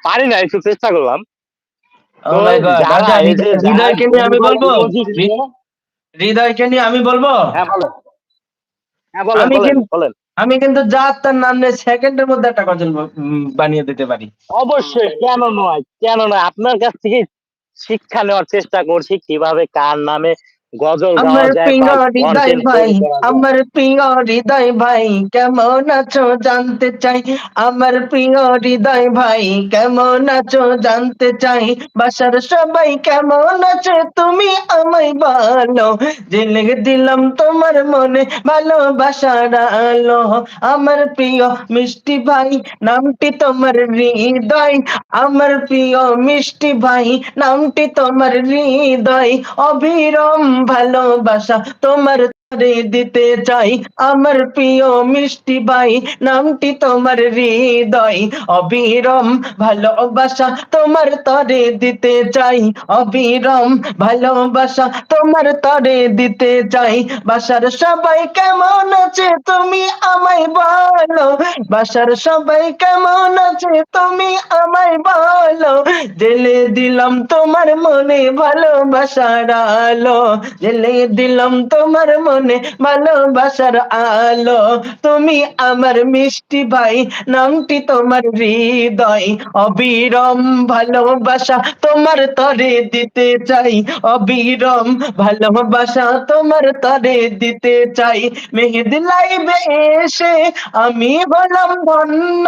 পারি না, একটু চেষ্টা করলাম। ও তো মাই গড! যারা আচ্ছা এই যে যারা হৃদয়কে নিয়ে আমি ভলিবল বলবো? ইমোজি হৃ দিয়ে হৃদয়কে নিয়ে আমি বলবো? হ্যাঁ, বলেন। হ্যাঁ, বলেন, আমি বলেন, কিন বলেন। আমি কিন্তু যার তার নাম নিয়ে সেকেন্ডের মধ্যে একটা গজল বানিয়ে দিতে পারি। অবশ্যই, কেন নয়? কেন নয়? আপনার কাছ থেকেই শিক্ষা নেওয়ার চেষ্টা করছি কিভাবে কার নামে গজল গাওয়া আমার যায় বা প্রিয় হৃদয় কনটেন্ট ভাই, তৈরি করা যায়। আমার প্রিয় হৃদয় ভাই, কেমন আছো জানতে চাই। আমার প্রিয় হৃদয় ভাই, কেমন আছো জানতে চাই। বাসার সবাই কেমন আছে তুমি আমায় বলো। জেলে দিলাম তোমার মনে ভালোবাসার আলো। আমার প্রিয় মিষ্টি ভাই, নামটি তোমার হৃদয়। আমার প্রিয় মিষ্টি ভাই, নামটি তোমার হৃদয়। অবিরম ভালোবাসা তোমার তরে দিতে চাই। আমার প্রিয় মিষ্টি ভাই, নামটি তোমার হৃদয়। অবিরম ভালোবাসা তোমার তরে দিতে চাই। অবিরম ভালোবাসা তোমার তরে দিতে চাই। বাসার সবাই কেমন আছে তুমি আমায় বলো। বাসার সবাই কেমন আছে তুমি আমায় বলো। জেলে দিলাম তোমার মনে ভালোবাসার আলো। জেলে দিলাম তোমার মনে ভালোবাসার আলো। তুমি আমার মিষ্টি ভাই, নামটি তোমার হৃদয়। অবিরম ভালোবাসা তোমার তরে দিতে চাই। অবিরম ভালোবাসা তোমার তরে দিতে চাই। মেহেদি লাইভে এসে আমি হলাম ধন্য।